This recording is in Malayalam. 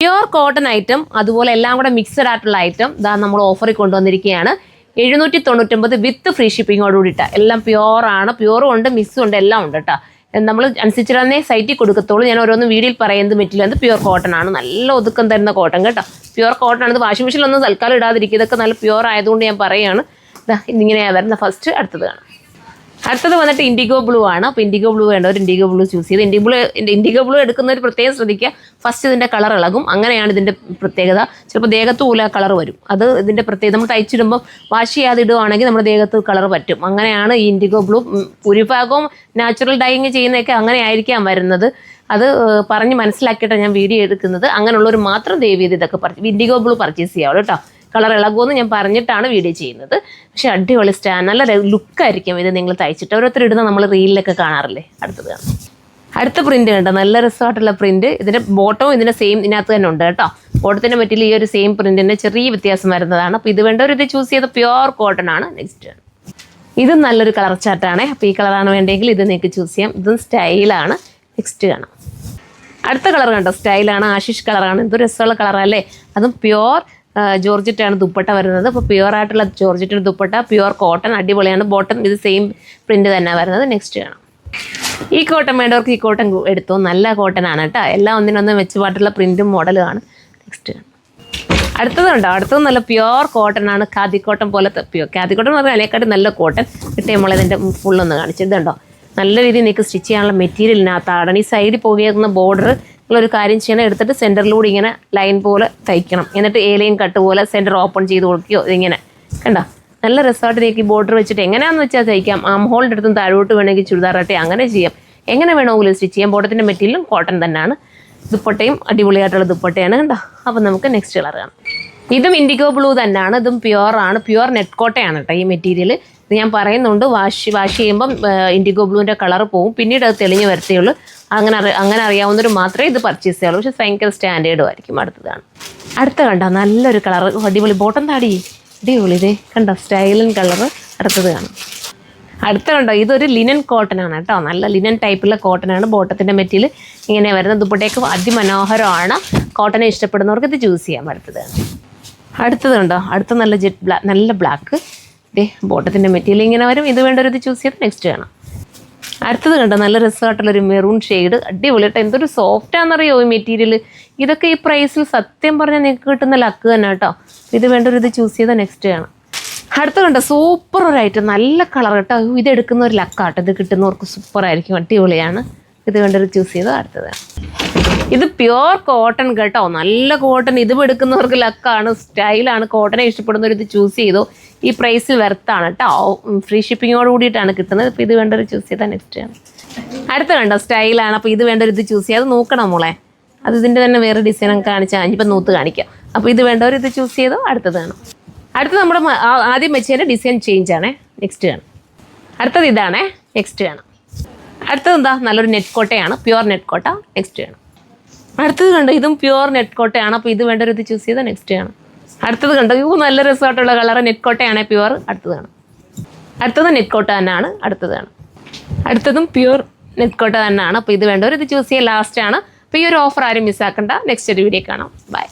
പ്യുവർ കോട്ടൺ ഐറ്റം അതുപോലെ എല്ലാം കൂടെ മിക്സഡ് ആയിട്ടുള്ള ഐറ്റം ഇതാ നമ്മൾ ഓഫറിൽ കൊണ്ടുവന്നിരിക്കുകയാണ്. 799 വിത്ത് ഫ്രീ ഷിപ്പിങ്ങോട് കൂടിയിട്ടാണ്. എല്ലാം പ്യുവറാണ്, പ്യുവറും ഉണ്ട് മിക്സും ഉണ്ട്, എല്ലാം ഉണ്ട് കേട്ടോ. നമ്മൾ അനുസരിച്ച് തന്നെ സൈറ്റിൽ കൊടുക്കത്തുള്ളൂ. ഞാൻ ഓരോന്ന് വീഡിയോയിൽ പറയുന്നത് മെറ്റീരിയൽ അത് പ്യുവർ കോട്ടൺ ആണ്. നല്ല ഒതുക്കം തരുന്ന കോട്ടൺ കേട്ടോ. പ്യുവർ കോട്ടൺ ആണ്. ഇത് വാഷിംഗ് മെഷീനിലൊന്നും തൽക്കാലം ഇടാതിരിക്കും. ഇതൊക്കെ നല്ല പ്യുവർ ആയതുകൊണ്ട് ഞാൻ പറയുകയാണ്. ഇതാ ഇങ്ങനെയാണ് വരുന്ന. ഫസ്റ്റ് അടുത്തത് കാണാം. അടുത്തത് വന്നിട്ട് ഇൻഡിഗോ ബ്ലൂ ആണ്. അപ്പോൾ ഇൻഡിഗോ ബ്ലൂ വേണ്ട ഒരു ഇൻഡിഗോ ബ്ലൂ ചൂസ് ചെയ്ത് ഇൻഡിഗോ ബ്ലൂ എടുക്കുന്നവർ പ്രത്യേകം ശ്രദ്ധിക്കുക. ഫസ്റ്റ് ഇതിൻ്റെ കളർ ഇളകും. അങ്ങനെയാണ് ഇതിൻ്റെ പ്രത്യേകത. ചിലപ്പോൾ ദേഹത്ത് പോലും ആ കളർ വരും. അത് ഇതിൻ്റെ പ്രത്യേകത. നമ്മൾ തയ്ച്ചിടുമ്പോൾ വാഷ് ചെയ്യാതെ ഇടുവാണെങ്കിൽ നമ്മുടെ ദേഹത്ത് കളർ പറ്റും. അങ്ങനെയാണ് ഈ ഇൻഡിഗോ ബ്ലൂ. ഭൂരിഭാഗവും നാച്ചുറൽ ഡൈയിങ് ചെയ്യുന്നതൊക്കെ അങ്ങനെ ആയിരിക്കാം വരുന്നത്. അത് പറഞ്ഞ് മനസ്സിലാക്കിയിട്ടാണ് ഞാൻ വീഡിയോ എടുക്കുന്നത്. അങ്ങനെയുള്ളവർ മാത്രം ദയവ് ചെയ്ത് ഇതൊക്കെ ഇൻഡിഗോ ബ്ലൂ പർച്ചേസ് ചെയ്യാവുള്ളൂ കേട്ടോ. കളർ ഇളകുമെന്ന് ഞാൻ പറഞ്ഞിട്ടാണ് വീഡിയോ ചെയ്യുന്നത്. പക്ഷേ അടിപൊളി നല്ല ലുക്കായിരിക്കും ഇത് നിങ്ങൾ തയ്ച്ചിട്ട്. ഓരോരുത്തർ ഇടുന്ന നമ്മൾ റീലിലൊക്കെ കാണാറില്ലേ. അടുത്തത് കാണാം. അടുത്ത പ്രിന്റ് കണ്ടോ, നല്ല രസമായിട്ടുള്ള പ്രിന്റ്. ഇതിൻ്റെ ബോട്ടവും ഇതിൻ്റെ സെയിം ഇതിനകത്ത് തന്നെ ഉണ്ട് കേട്ടോ. ബോട്ടത്തിൻ്റെ പറ്റിയിൽ ഈ ഒരു സെയിം പ്രിന്റിൻ്റെ ചെറിയ വ്യത്യാസം വരുന്നതാണ്. അപ്പോൾ ഇത് വേണ്ടവർ ഇത് ചൂസ് ചെയ്ത് പ്യുവർ കോട്ടൺ ആണ്. നെക്സ്റ്റ് ഇതും നല്ലൊരു കളർ ചാർട്ടാണ്. അപ്പോൾ ഈ കളറാണ് വേണ്ടെങ്കിൽ ഇത് നിങ്ങൾക്ക് ചൂസ് ചെയ്യാം. ഇതും സ്റ്റൈലാണ്. നെക്സ്റ്റ് കാണാം. അടുത്ത കളർ കണ്ടോ, സ്റ്റൈലാണ്, ആഷിഷ് കളറാണ്. ഇതൊരു രസമുള്ള കളറല്ലേ. അതും പ്യുവർ ജോർജറ്റാണ് ദുപ്പട്ട വരുന്നത്. അപ്പോൾ പ്യുവർ ആയിട്ടുള്ള ജോർജറ്റിൻ്റെ ദുപ്പട്ട, പ്യുവർ കോട്ടൺ, അടിപൊളിയാണ്. ബോട്ടം ഇത് സെയിം പ്രിന്റ് തന്നെ വരുന്നത്. നെക്സ്റ്റ് കാണാം. ഈ കോട്ടൺ വേണ്ടവർക്ക് ഈ കോട്ടൺ എടുത്തോ. നല്ല കോട്ടൺ ആണ് കേട്ടോ. എല്ലാം ഒന്നിനൊന്നും വെച്ചുപാട്ടുള്ള പ്രിന്റും മോഡലുമാണ്. നെക്സ്റ്റ് കാണാം. അടുത്തതുണ്ടോ, അടുത്തത് നല്ല പ്യുവർ കോട്ടൺ ആണ്. ഖാദി കോട്ടൺ പോലത്തെ ഖാദി കോട്ടൺ എന്ന് പറഞ്ഞാൽ അതിനെക്കാട്ടും നല്ല കോട്ടൺ കിട്ടിയ നമ്മളിതിൻ്റെ ഫുള്ളൊന്ന് കാണിച്ചതുണ്ടോ. നല്ല രീതിയിൽ നിങ്ങൾക്ക് സ്റ്റിച്ച് ചെയ്യാനുള്ള മെറ്റീരിയലിനകത്താണ്. ഈ സൈഡിൽ പോകുന്ന ബോർഡർ നിങ്ങളൊരു കാര്യം ചെയ്യണം, എടുത്തിട്ട് സെൻറ്ററിലൂടെ ഇങ്ങനെ ലൈൻ പോലെ തയ്ക്കണം. എന്നിട്ട് ലൈൻ കട്ട് പോലെ സെൻറ്റർ ഓപ്പൺ ചെയ്ത് കൊടുക്കുകയോ ഇങ്ങനെ കണ്ടോ. നല്ല രസമായിട്ട് നിങ്ങൾക്ക് ഈ ബോർഡർ വെച്ചിട്ട് എങ്ങനെയാണെന്ന് വെച്ചാൽ തയ്ക്കാം. ആം ഹോളിൻ്റെ അടുത്തും താഴോട്ട് വേണമെങ്കിൽ ചുരിദാറാട്ടെ അങ്ങനെ ചെയ്യാം. എങ്ങനെ വേണമെങ്കിലും സ്റ്റിച്ച് ചെയ്യാം. ബോട്ടത്തിൻ്റെ മെറ്റീരിയലും കോട്ടൺ തന്നെയാണ്. ദുപ്പട്ടയും അടിപൊളിയായിട്ടുള്ള ദുപ്പട്ടയാണ് കണ്ടോ. അപ്പോൾ നമുക്ക് നെക്സ്റ്റ് കളർ കാണാം. ഇതും ഇൻഡിഗോ ബ്ലൂ തന്നെയാണ്. ഇതും പ്യുവറാണ്. പ്യുവർ നെറ്റ് കോട്ടയാണ് കേട്ടോ ഈ മെറ്റീരിയൽ. ഇത് ഞാൻ പറയുന്നുണ്ട്, വാഷ് ചെയ്യുമ്പം ഇൻഡിഗോ ബ്ലൂവിൻ്റെ കളർ പോവും. പിന്നീട് അത് തെളിഞ്ഞ് വരത്തേ ഉള്ളൂ. അങ്ങനെ അറിയാവുന്നവർ മാത്രമേ ഇത് പർച്ചേസ് ചെയ്യുള്ളൂ. പക്ഷേ ഭയങ്കര സ്റ്റാൻഡേർഡും ആയിരിക്കും. അടുത്തതാണ്. അടുത്ത കണ്ടോ, നല്ലൊരു കളർ, അടിപൊളി ബോട്ടം താടി, അടിപൊളി. ഇതേ കണ്ടോ, സ്റ്റൈലൻ കളർ. അടുത്തത് കാണാം. അടുത്ത കണ്ടോ, ഇതൊരു ലിനൻ കോട്ടൺ ആണ് കേട്ടോ. നല്ല ലിനൻ ടൈപ്പുള്ള കോട്ടൺ ആണ്. ബോട്ടത്തിൻ്റെ മെറ്റീരിയൽ ഇങ്ങനെ വരുന്നത്. ദുപ്പട്ടയൊക്കെ അതിമനോഹരമാണ്. കോട്ടനെ ഇഷ്ടപ്പെടുന്നവർക്ക് ഇത് ചൂസ് ചെയ്യാം. അടുത്തത് കണ്ടോ, അടുത്ത നല്ല നല്ല ബ്ലാക്ക്. ഇതേ ബോട്ടത്തിൻ്റെ മെറ്റീരിയൽ ഇങ്ങനെ വരും. ഇത് വേണ്ടവർ ഇത് ചൂസ് ചെയ്ത് നെക്സ്റ്റ് കാണാം. അടുത്തത് കണ്ടോ, നല്ല രസമായിട്ടുള്ളൊരു മെറൂൺ ഷെയ്ഡ്, അടിപൊളി കേട്ടോ. എന്തൊരു സോഫ്റ്റാണെന്നറിയോ ഈ മെറ്റീരിയൽ. ഇതൊക്കെ ഈ പ്രൈസിൽ സത്യം പറഞ്ഞാൽ നിങ്ങൾക്ക് കിട്ടുന്ന ലക്ക് തന്നെ കേട്ടോ. ഇത് വേണ്ടവർ ഇത് ചൂസ് ചെയ്താൽ നെക്സ്റ്റ് കാണാം. അടുത്ത കണ്ടോ, സൂപ്പർ ഒരു ഐറ്റം, നല്ല കളർ കേട്ടോ. ഇത് എടുക്കുന്ന ഒരു ലക്കാട്ടോ. ഇത് കിട്ടുന്നവർക്ക് സൂപ്പറായിരിക്കും, അടിപൊളിയാണ്. ഇത് വേണ്ടവർ ചൂസ് ചെയ്താൽ അടുത്തതാണ്. ഇത് പ്യുവർ കോട്ടൺ കേട്ടോ, നല്ല കോട്ടൺ. ഇത് എടുക്കുന്നവർക്ക് ലക്കാണ്, സ്റ്റൈലാണ്. കോട്ടനെ ഇഷ്ടപ്പെടുന്നവർ ഇത് ചൂസ് ചെയ്തോ. ഈ പ്രൈസ് വെർത്താണ് കേട്ടോ. ഫ്രീ ഷിപ്പിങ്ങോട് കൂടിയിട്ടാണ് കിട്ടുന്നത്. അപ്പോൾ ഇത് വേണ്ടവർ ചൂസ് ചെയ്താൽ നെക്സ്റ്റ് ആണ്. അടുത്ത കണ്ടോ, സ്റ്റൈലാണ്. അപ്പോൾ ഇത് വേണ്ടവർ ഇത് ചൂസ് ചെയ്യാതെ നോക്കണം മോളെ. അത് ഇതിൻ്റെ തന്നെ വേറെ ഡിസൈൻ കാണിച്ചാൽ ഇനിയിപ്പോൾ നൂത്ത് കാണിക്കാം. അപ്പോൾ ഇത് വേണ്ടവർ ഇത് ചൂസ് ചെയ്തോ. അടുത്തത് കാണാം. അടുത്തത് നമ്മുടെ ആദ്യം വെച്ചതിൻ്റെ ഡിസൈൻ ചേഞ്ച് ആണേ. നെക്സ്റ്റ് കാണാം. അടുത്തത് ഇതാണേ. നെക്സ്റ്റ് കാണാം. അടുത്തത് എന്താ, നല്ലൊരു നെറ്റ് കോട്ടയാണ്, പ്യുവർ നെറ്റ് കോട്ട. നെക്സ്റ്റ് കാണാം. അടുത്തത് കണ്ടോ, ഇതും പ്യുവർ നെറ്റ് കോട്ടയാണ്. അപ്പോൾ ഇത് വേണ്ടവർ ഇത് ചൂസ് ചെയ്താൽ നെക്സ്റ്റ് കാണാം. അടുത്തത് കണ്ടോ, നല്ല രസമായിട്ടുള്ള കളർ, നെറ്റ് കോട്ടയാണ് പ്യുവർ. അടുത്തത് കാണാം. അടുത്തത് നെറ്റ് കോട്ട തന്നെയാണ്. അടുത്തത് കാണാം. അടുത്തതും പ്യുവർ നെറ്റ് കോട്ട തന്നെയാണ്. അപ്പോൾ ഇത് വേണ്ടവർ ഇത് ചൂസ് ചെയ്യാൻ ലാസ്റ്റ് ആണ്. അപ്പോൾ ഈ ഒരു ഓഫർ ആരും മിസ്സാക്കണ്ട. നെക്സ്റ്റ് ഒരു വീഡിയോ കാണാം. ബൈ.